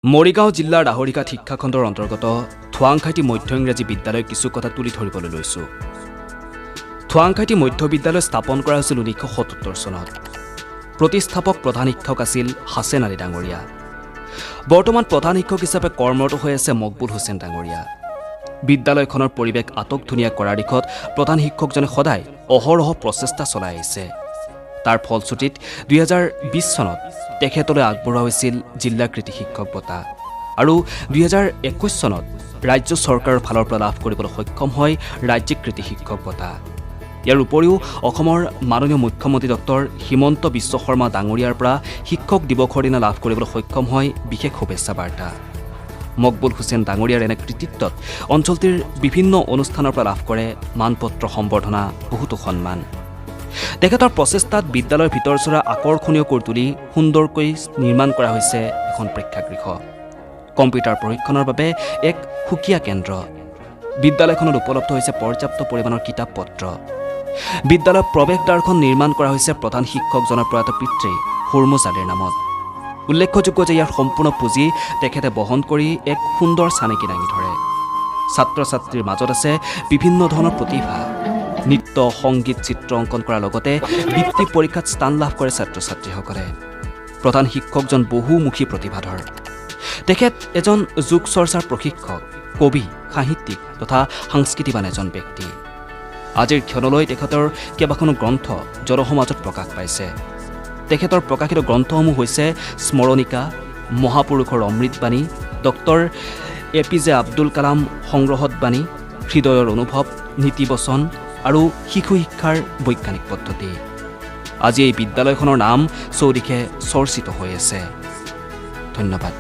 মৰিগাঁও জিলাৰ ৰাহৰিঘাট শিক্ষাখণ্ডৰ অন্তৰ্গত থোৱাংখাইটি মধ্য ইংৰাজী বিদ্যালয়ৰ কিছু কথা তুলি ধৰিবলৈ লৈছোঁ। থোৱাংখাইটি মধ্য বিদ্যালয় স্থাপন কৰা হৈছিল 1977 চনত। প্ৰতিষ্ঠাপক প্ৰধান শিক্ষক আছিল হাছেন আলী ডাঙৰীয়া। বৰ্তমান প্ৰধান শিক্ষক হিচাপে কৰ্মৰত হৈ আছে মকবুল হুছেইন ডাঙৰীয়া। বিদ্যালয়খনৰ পৰিৱেশ আটকধুনীয়া কৰাৰ দিশত প্ৰধান শিক্ষকজনে সদায় অহৰহ প্ৰচেষ্টা চলাই আহিছে। তাৰ ফলশ্ৰুতিত 2020 চনত তেখেতলৈ আগবঢ়োৱা হৈছিল জিলা কৃতি শিক্ষক বঁটা আৰু 2021 চনত ৰাজ্য চৰকাৰৰ ফালৰ পৰা লাভ কৰিবলৈ সক্ষম হয় ৰাজ্যিক কৃতি শিক্ষক বঁটা। ইয়াৰ উপৰিও অসমৰ মাননীয় মুখ্যমন্ত্ৰী ডক্টৰ হিমন্ত বিশ্ব শৰ্মা ডাঙৰীয়াৰ পৰা শিক্ষক দিৱসৰ দিনা লাভ কৰিবলৈ সক্ষম হয় বিশেষ শুভেচ্ছা বাৰ্তা। মকবুল হুছেইন ডাঙৰীয়াৰ এনে কৃতিত্বত অঞ্চলটিৰ বিভিন্ন অনুষ্ঠানৰ পৰা লাভ কৰে মানপত্ৰ সম্বৰ্ধনা বহুতো সন্মান। তেখেতৰ প্ৰচেষ্টাত বিদ্যালয়ৰ ভিতৰচোৰা আকৰ্ষণীয় কৰি তুলি সুন্দৰকৈ নিৰ্মাণ কৰা হৈছে এখন প্ৰেক্ষাগৃহ, কম্পিউটাৰ প্ৰশিক্ষণৰ বাবে এক সুকীয়া কেন্দ্ৰ। বিদ্যালয়খনত উপলব্ধ হৈছে পৰ্যাপ্ত পৰিমাণৰ কিতাপ পত্ৰ। বিদ্যালয়ৰ প্ৰৱেশদ্বাৰখন নিৰ্মাণ কৰা হৈছে প্ৰধান শিক্ষকজনৰ প্ৰয়াত পিতৃ হুৰমুজ আলীৰ নামত। উল্লেখযোগ্য যে ইয়াৰ সম্পূৰ্ণ পুঁজি তেখেতে বহন কৰি এক সুন্দৰ চানেকি দাঙি ধৰে। ছাত্ৰ ছাত্ৰীৰ মাজত আছে বিভিন্ন ধৰণৰ প্ৰতিভা। নৃত্য, সংগীত, চিত্ৰ অংকন কৰাৰ লগতে বৃত্তি পৰীক্ষাত স্থান লাভ কৰে ছাত্ৰ ছাত্ৰীসকলে। প্ৰধান শিক্ষকজন বহুমুখী প্ৰতিভাধৰ। তেখেত এজন যোগ চৰ্চাৰ প্ৰশিক্ষক, কবি, সাহিত্যিক তথা সাংস্কৃতিবান এজন ব্যক্তি। আজিৰ ক্ষণলৈ তেখেতৰ কেইবাখনো গ্ৰন্থ জনসমাজত প্ৰকাশ পাইছে। তেখেতৰ প্ৰকাশিত গ্ৰন্থসমূহ হৈছে স্মৰণিকা, মহাপুৰুষৰ অমৃতবাণী, ডক্টৰ APJ আব্দুল কালাম সংগ্ৰহত বাণী, হৃদয়ৰ অনুভৱ, নীতিবচন আৰু শিশু শিক্ষাৰ বৈজ্ঞানিক পদ্ধতি। আজি এই বিদ্যালয়খনৰ নাম চৌদিশে চৰ্চিত হৈ আছে। ধন্যবাদ।